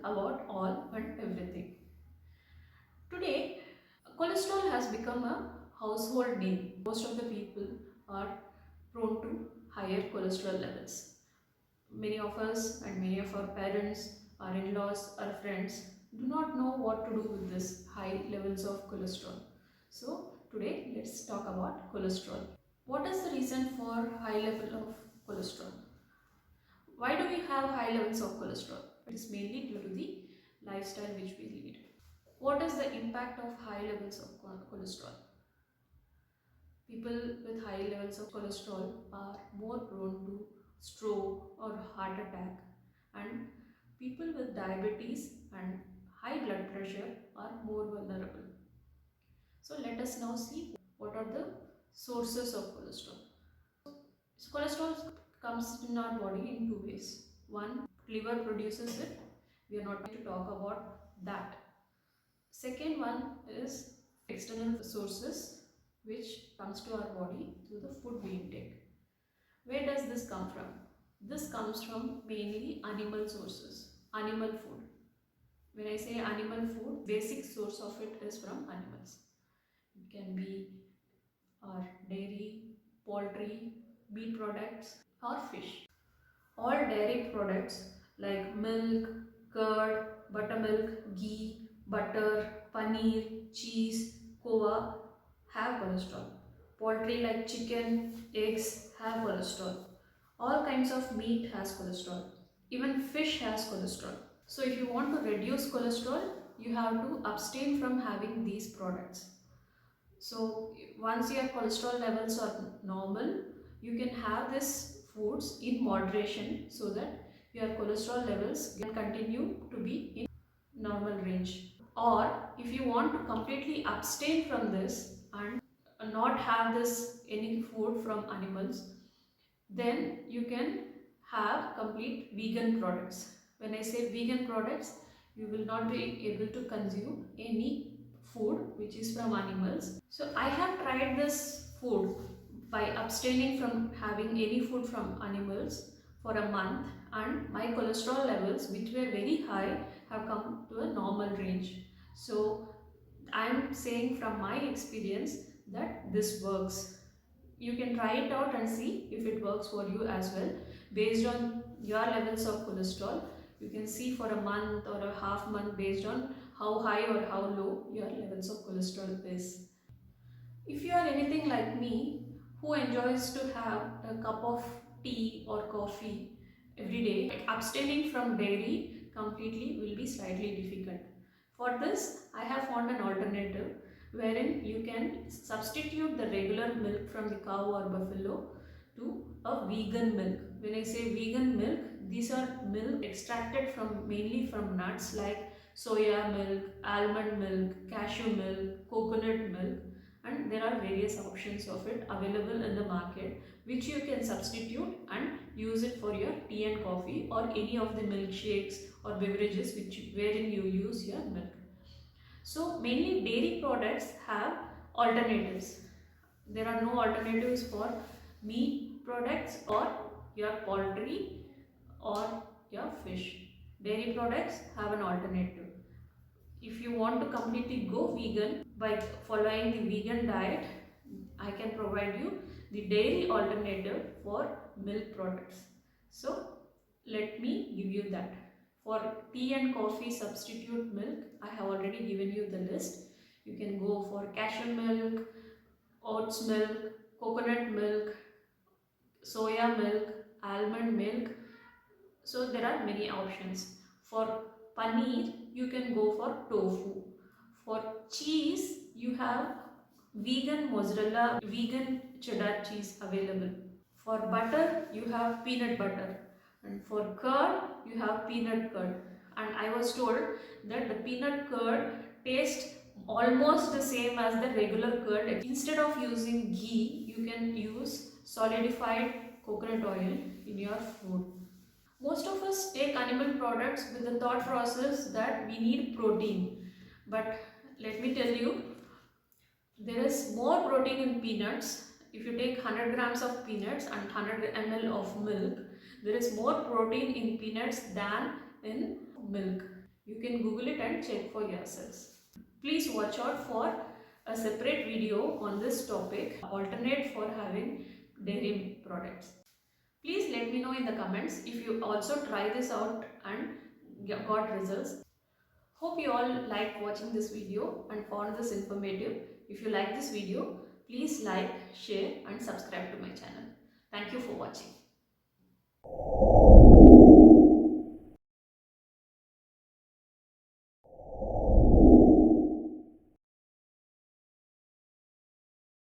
about all and everything. Today, cholesterol has become a household name. Most of the people are prone to higher cholesterol levels. Many of us and many of our parents, our in-laws, our friends do not know what to do with this high levels of cholesterol. So today let's talk about cholesterol. What is the reason for high level of cholesterol? Why do we have high levels of cholesterol? It is mainly due to the lifestyle which we lead. What is the impact of high levels of cholesterol? People with high levels of cholesterol are more prone to stroke or heart attack, and people with diabetes and high blood pressure are more vulnerable. So let us now see what are the sources of cholesterol. So cholesterol comes in our body in two ways. One, liver produces it. We are not going to talk about that. Second one is external sources which comes to our body through the food we intake. Where does this come from? This comes from mainly animal sources, animal food. When I say animal food, basic source of it is from animals. It can be our dairy, poultry, meat products or fish. All dairy products like milk, curd, buttermilk, ghee, butter, paneer, cheese, kova have cholesterol. Poultry like chicken, eggs have cholesterol. All kinds of meat has cholesterol. Even fish has cholesterol. So if you want to reduce cholesterol, you have to abstain from having these products. So once your cholesterol levels are normal, you can have these foods in moderation so that your cholesterol levels can continue to be in normal range. Or if you want to completely abstain from this and not have this any food from animals, then you can have complete vegan products. When I say vegan products, you will not be able to consume any food which is from animals. So I have tried this food by abstaining from having any food from animals for a month, and my cholesterol levels, which were very high, have come to a normal range. So I am saying from my experience that this works. You can try it out and see if it works for you as well. Based on your levels of cholesterol, you can see for a month or a half month based on how high or how low your levels of cholesterol is. If you are anything like me who enjoys to have a cup of tea or coffee every day, abstaining from dairy completely will be slightly difficult. For this, I have found an alternative wherein you can substitute the regular milk from the cow or buffalo to a vegan milk. When I say vegan milk, these are milk extracted from mainly from nuts like soya milk, almond milk, cashew milk, coconut milk, and there are various options of it available in the market which you can substitute and use it for your tea and coffee or any of the milkshakes or beverages wherein you use your milk. So mainly dairy products have alternatives. There are no alternatives for meat products or your poultry or your fish. Dairy products have an alternative. If you want to completely go vegan by following the vegan diet, I can provide you the dairy alternative for milk products. So let me give you that. For tea and coffee substitute milk, I have already given you the list. You can go for cashew milk, oats milk, coconut milk, soya milk, almond milk. So there are many options. For paneer, you can go for tofu. For cheese, you have vegan mozzarella, vegan cheddar cheese available. For butter, you have peanut butter. And for curd, you have peanut curd. And I was told that the peanut curd tastes almost the same as the regular curd. Instead of using ghee, you can use solidified coconut oil in your food. Most of us take animal products with the thought process that we need protein. But let me tell you, there is more protein in peanuts. If you take 100 grams of peanuts and 100 ml of milk, there is more protein in peanuts than in milk. You can Google it and check for yourselves. Please watch out for a separate video on this topic, alternate for having dairy products. Please let me know in the comments if you also try this out and got results. Hope you all liked watching this video and found this informative. If you like this video, please like, share and subscribe to my channel. Thank you for watching.